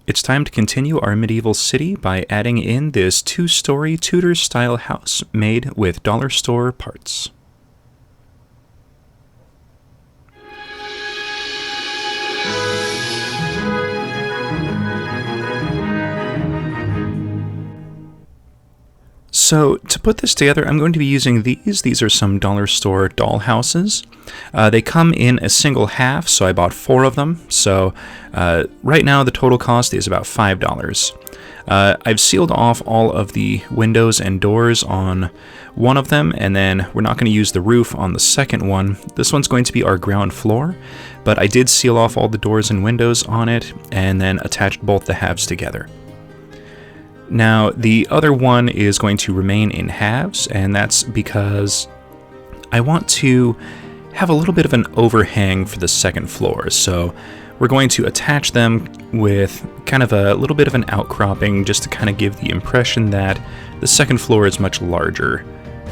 It's time to continue our medieval city by adding in this 2-story Tudor-style house made with dollar store parts. So to put this together, I'm going to be using these. These are some dollar store doll houses. They come in a single half, so I bought 4 of them. So right now the total cost is about $5. I've sealed off all of the windows and doors on one of them, and then we're not going to use the roof on the second one. This one's going to be our ground floor, but I did seal off all the doors and windows on it, and then attached both the halves together. Now, the other one is going to remain in halves, and that's because I want to have a little bit of an overhang for the second floor. So we're going to attach them with kind of a little bit of an outcropping just to kind of give the impression that the second floor is much larger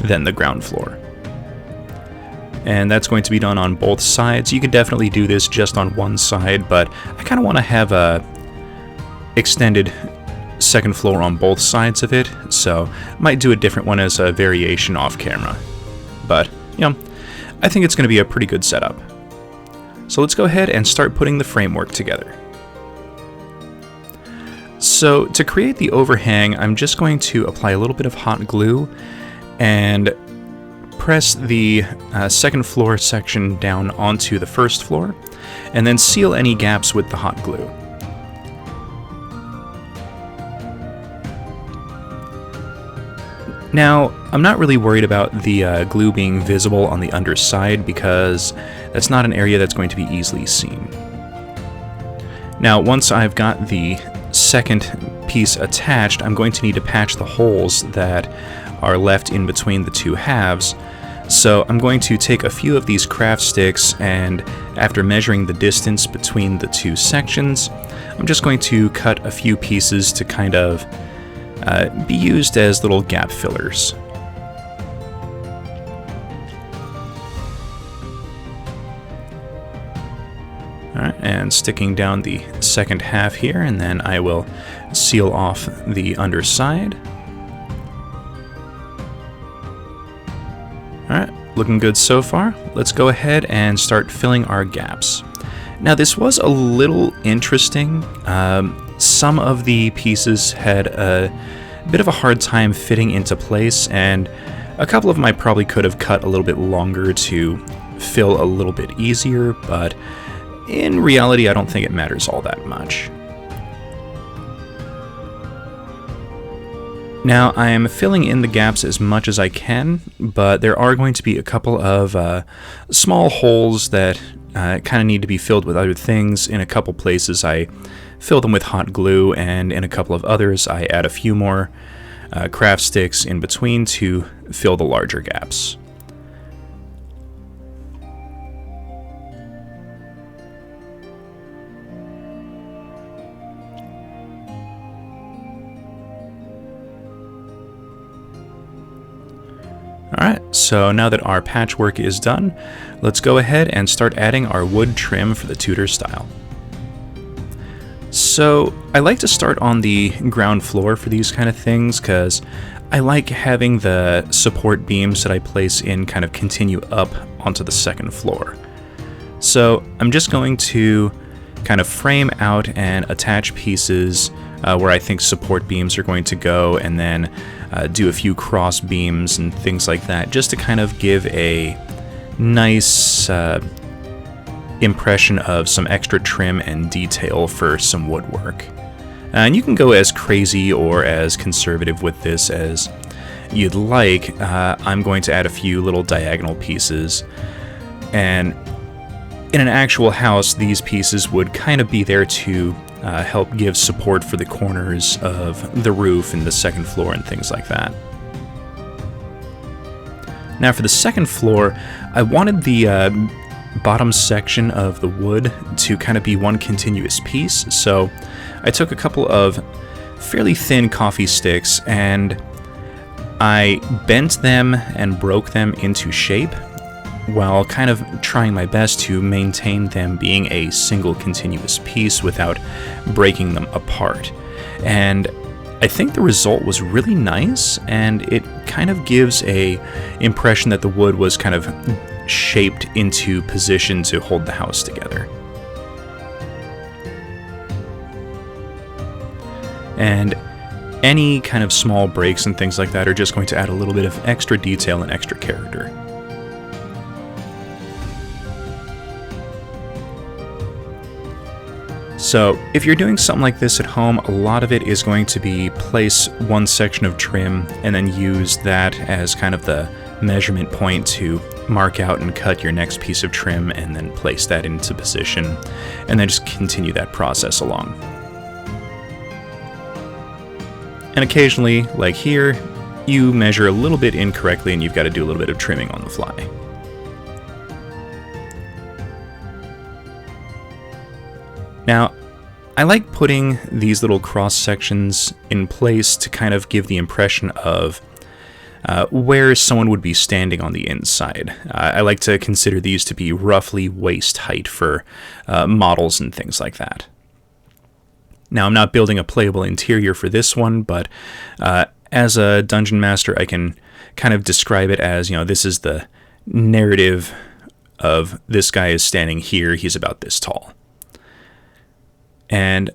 than the ground floor. And that's going to be done on both sides. You can definitely do this just on one side, but I kind of want to have a extended second floor on both sides of it, so might do a different one as a variation off camera. But, I think it's going to be a pretty good setup. So let's go ahead and start putting the framework together. So to create the overhang, I'm just going to apply a little bit of hot glue and press the second floor section down onto the first floor, and then seal any gaps with the hot glue. Now, I'm not really worried about the glue being visible on the underside because that's not an area that's going to be easily seen. Now, once I've got the second piece attached, I'm going to need to patch the holes that are left in between the two halves. So I'm going to take a few of these craft sticks, and after measuring the distance between the two sections, I'm just going to cut a few pieces to kind of be used as little gap fillers. Alright, and sticking down the second half here, and then I will seal off the underside. Alright, looking good so far. Let's go ahead and start filling our gaps. Now, this was a little interesting. Some of the pieces had a bit of a hard time fitting into place, and a couple of them I probably could have cut a little bit longer to fill a little bit easier, but in reality I don't think it matters all that much. Now, I am filling in the gaps as much as I can, but there are going to be a couple of small holes that kind of need to be filled with other things. In a couple places I fill them with hot glue, and in a couple of others I add a few more craft sticks in between to fill the larger gaps. Alright, so now that our patchwork is done, let's go ahead and start adding our wood trim for the Tudor style. So I like to start on the ground floor for these kind of things because I like having the support beams that I place in kind of continue up onto the second floor. So I'm just going to kind of frame out and attach pieces where I think support beams are going to go, and then do a few cross beams and things like that, just to kind of give a nice impression of some extra trim and detail for some woodwork. And you can go as crazy or as conservative with this as you'd like. I'm going to add a few little diagonal pieces, and in an actual house these pieces would kind of be there to help give support for the corners of the roof and the second floor and things like that. Now for the second floor, I wanted the bottom section of the wood to kind of be one continuous piece, so I took a couple of fairly thin coffee sticks and I bent them and broke them into shape, while kind of trying my best to maintain them being a single continuous piece without breaking them apart. And I think the result was really nice, and it kind of gives a impression that the wood was kind of shaped into position to hold the house together. And any kind of small breaks and things like that are just going to add a little bit of extra detail and extra character. So if you're doing something like this at home, a lot of it is going to be place one section of trim and then use that as kind of the measurement point to mark out and cut your next piece of trim and then place that into position and then just continue that process along. And occasionally, like here, you measure a little bit incorrectly and you've got to do a little bit of trimming on the fly. Now, I like putting these little cross sections in place to kind of give the impression of where someone would be standing on the inside. I like to consider these to be roughly waist height for models and things like that. Now, I'm not building a playable interior for this one, but as a dungeon master, I can kind of describe it as, this is the narrative of this guy is standing here, he's about this tall. And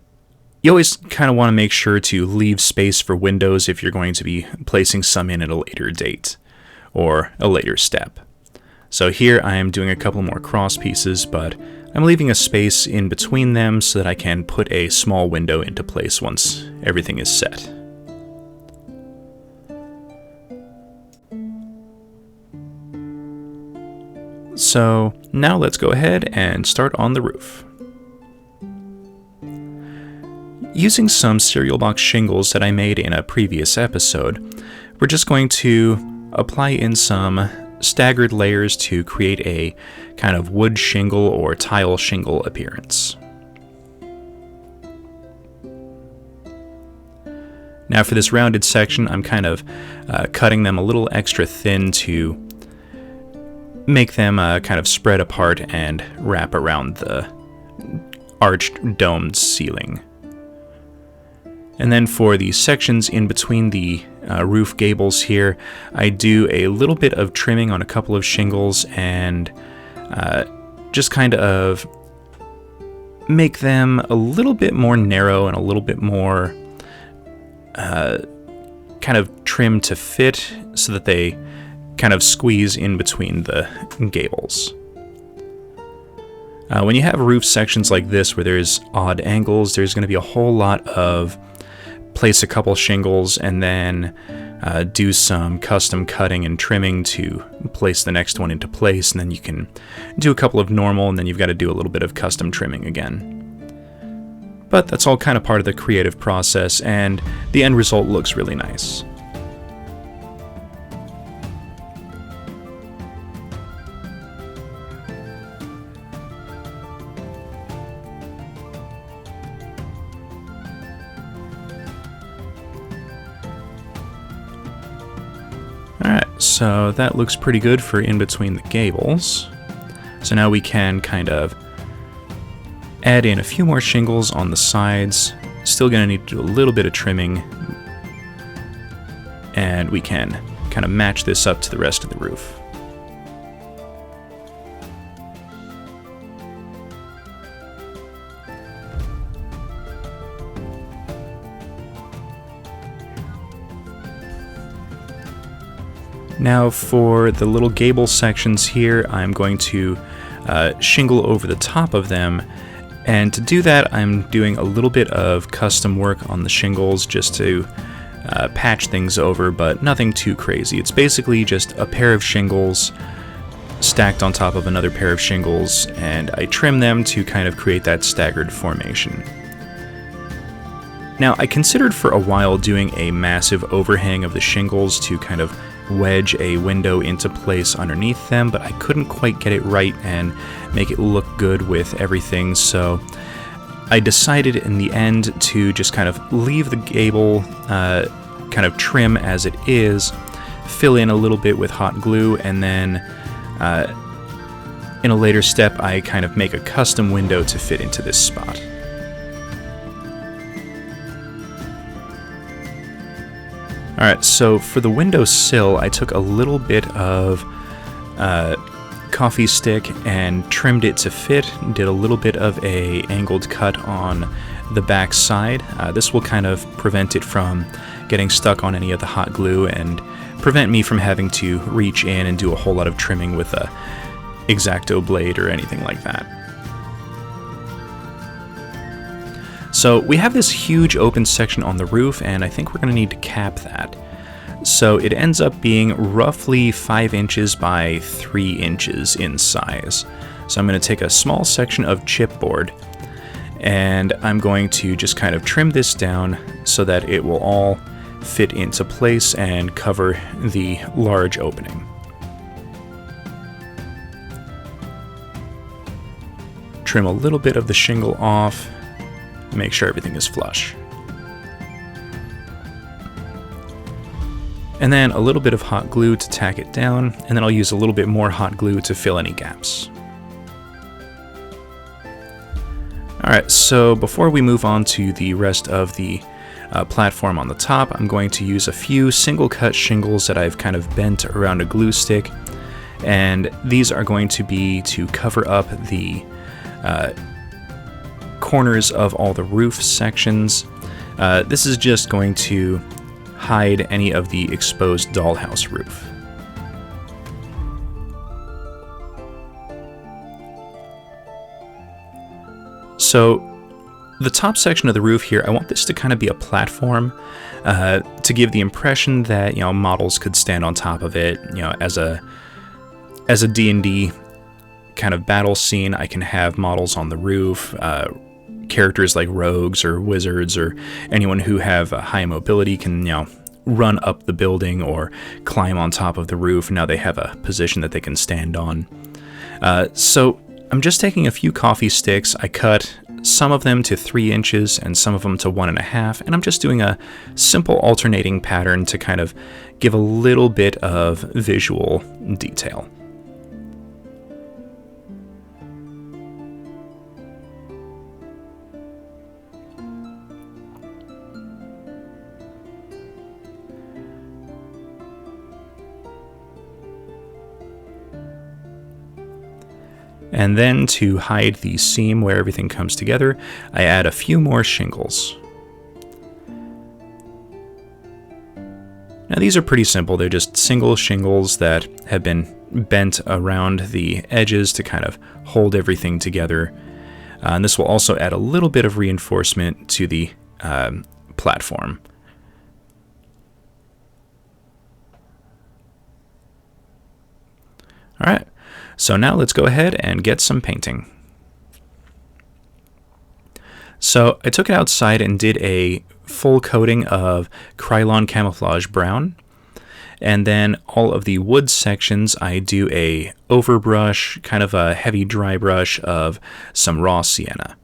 you always kind of want to make sure to leave space for windows if you're going to be placing some in at a later date or a later step. So here I am doing a couple more cross pieces, but I'm leaving a space in between them so that I can put a small window into place once everything is set. So now let's go ahead and start on the roof. Using some cereal box shingles that I made in a previous episode, we're just going to apply in some staggered layers to create a kind of wood shingle or tile shingle appearance. Now for this rounded section, I'm kind of cutting them a little extra thin to make them kind of spread apart and wrap around the arched domed ceiling. And then for the sections in between the roof gables here, I do a little bit of trimming on a couple of shingles and just kind of make them a little bit more narrow and a little bit more kind of trim to fit so that they kind of squeeze in between the gables. When you have roof sections like this where there's odd angles, there's going to be a whole lot of place a couple shingles and then do some custom cutting and trimming to place the next one into place, and then you can do a couple of normal, and then you've got to do a little bit of custom trimming again. But that's all kind of part of the creative process, and the end result looks really nice. Alright, so that looks pretty good for in between the gables. So now we can kind of add in a few more shingles on the sides. Still going to need to do a little bit of trimming. And we can kind of match this up to the rest of the roof. Now for the little gable sections here, I'm going to shingle over the top of them, and to do that I'm doing a little bit of custom work on the shingles just to patch things over, but nothing too crazy. It's basically just a pair of shingles stacked on top of another pair of shingles, and I trim them to kind of create that staggered formation. Now I considered for a while doing a massive overhang of the shingles to kind of wedge a window into place underneath them, but I couldn't quite get it right and make it look good with everything, so I decided in the end to just kind of leave the gable kind of trim as it is, fill in a little bit with hot glue, and then in a later step, I kind of make a custom window to fit into this spot. Alright, so for the window sill, I took a little bit of coffee stick and trimmed it to fit, did a little bit of a angled cut on the back side. This will kind of prevent it from getting stuck on any of the hot glue and prevent me from having to reach in and do a whole lot of trimming with a X-Acto blade or anything like that. So we have this huge open section on the roof, and I think we're going to need to cap that. So it ends up being roughly 5 inches by 3 inches in size. So I'm going to take a small section of chipboard, and I'm going to just kind of trim this down so that it will all fit into place and cover the large opening. Trim a little bit of the shingle off, make sure everything is flush. And then a little bit of hot glue to tack it down, and then I'll use a little bit more hot glue to fill any gaps. Alright, so before we move on to the rest of the platform on the top, I'm going to use a few single cut shingles that I've kind of bent around a glue stick, and these are going to be to cover up the corners of all the roof sections. This is just going to hide any of the exposed dollhouse roof. So the top section of the roof here, I want this to kind of be a platform to give the impression that, you know, models could stand on top of it. You know, as a D&D kind of battle scene, I can have models on the roof, characters like rogues or wizards or anyone who have high mobility can, you know, run up the building or climb on top of the roof. Now they have a position that they can stand on. So I'm just taking a few coffee sticks. I cut some of them to 3 inches and some of them to 1.5, and I'm just doing a simple alternating pattern to kind of give a little bit of visual detail. And then to hide the seam where everything comes together, I add a few more shingles. Now these are pretty simple. They're just single shingles that have been bent around the edges to kind of hold everything together. And this will also add a little bit of reinforcement to the platform. All right. So now let's go ahead and get some painting. So I took it outside and did a full coating of Krylon Camouflage Brown. And then all of the wood sections, I do a overbrush, kind of a heavy dry brush of some raw sienna.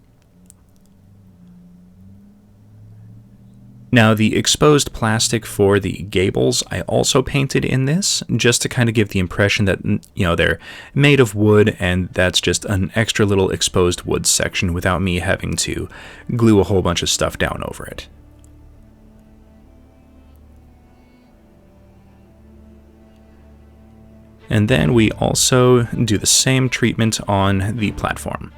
Now the exposed plastic for the gables I also painted in this, just to kind of give the impression that, you know, they're made of wood and that's just an extra little exposed wood section without me having to glue a whole bunch of stuff down over it. And then we also do the same treatment on the platform.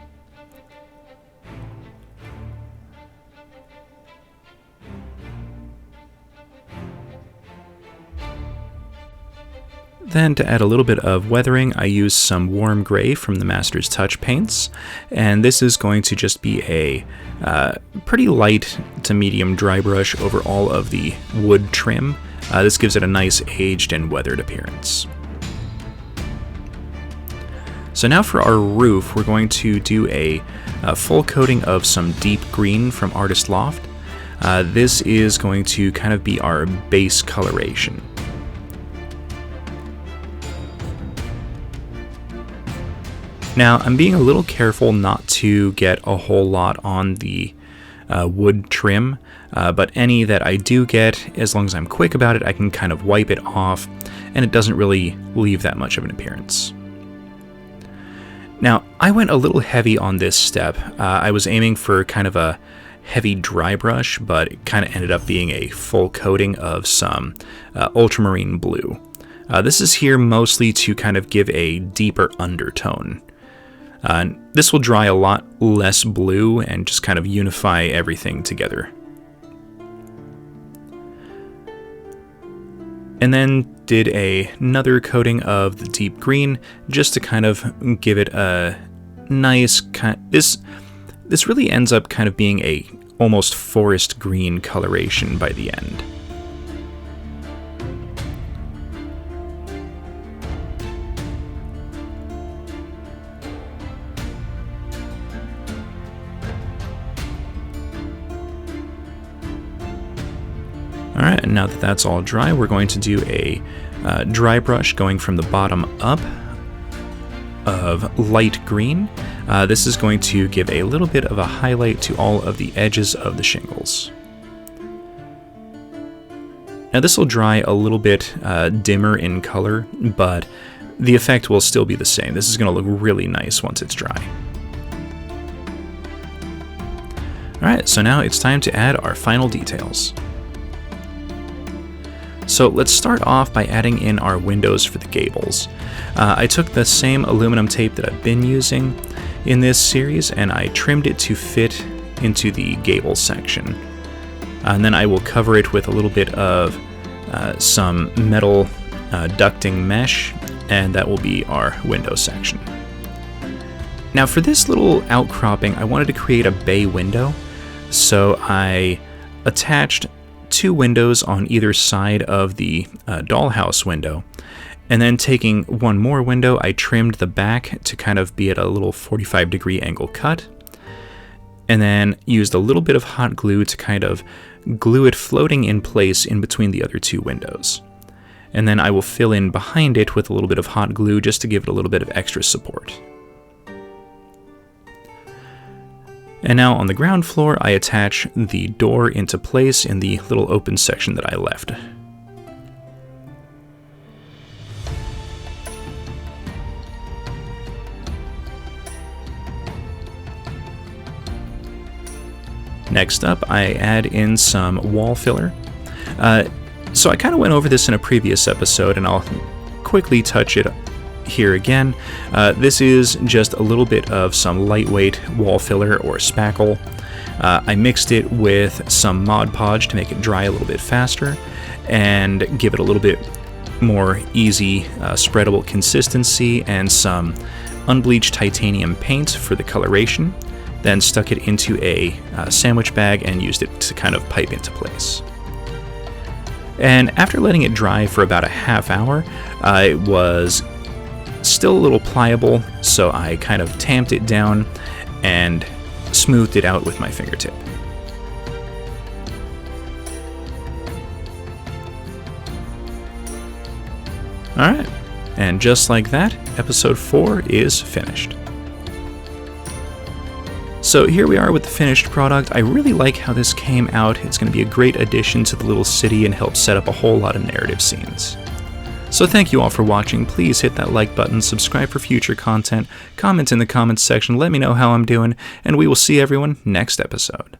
Then to add a little bit of weathering, I use some warm gray from the Master's Touch paints, and this is going to just be a pretty light to medium dry brush over all of the wood trim. This gives it a nice aged and weathered appearance. So now for our roof, we're going to do a full coating of some deep green from Artist Loft. This is going to kind of be our base coloration. Now, I'm being a little careful not to get a whole lot on the wood trim, but any that I do get, as long as I'm quick about it, I can kind of wipe it off, and it doesn't really leave that much of an appearance. Now, I went a little heavy on this step. I was aiming for kind of a heavy dry brush, but it kind of ended up being a full coating of some ultramarine blue. This is here mostly to kind of give a deeper undertone. This will dry a lot less blue and just kind of unify everything together. And then did another coating of the deep green just to kind of give it a nice this really ends up kind of being a almost forest green coloration by the end. Alright, and now that that's all dry, we're going to do a dry brush going from the bottom up of light green. This is going to give a little bit of a highlight to all of the edges of the shingles. Now this will dry a little bit dimmer in color, but the effect will still be the same. This is going to look really nice once it's dry. Alright, so now it's time to add our final details. So let's start off by adding in our windows for the gables. I took the same aluminum tape that I've been using in this series and I trimmed it to fit into the gable section. And then I will cover it with a little bit of some metal ducting mesh, and that will be our window section. Now for this little outcropping, I wanted to create a bay window, so I attached 2 windows on either side of the dollhouse window, and then taking one more window, I trimmed the back to kind of be at a little 45-degree angle cut, and then used a little bit of hot glue to kind of glue it floating in place in between the other 2 windows. And then I will fill in behind it with a little bit of hot glue just to give it a little bit of extra support. And now on the ground floor, I attach the door into place in the little open section that I left. Next up, I add in some wall filler. So I kind of went over this in a previous episode, and I'll quickly touch it here again. This is just a little bit of some lightweight wall filler or spackle. I mixed it with some Mod Podge to make it dry a little bit faster and give it a little bit more easy spreadable consistency, and some unbleached titanium paint for the coloration. Then stuck it into a sandwich bag and used it to kind of pipe into place. And after letting it dry for about a half hour, it was still a little pliable, so I kind of tamped it down and smoothed it out with my fingertip. Alright, and just like that, episode 4 is finished. So here we are with the finished product. I really like how this came out. It's going to be a great addition to the little city and help set up a whole lot of narrative scenes. So thank you all for watching. Please hit that like button, subscribe for future content, comment in the comments section, let me know how I'm doing, and we will see everyone next episode.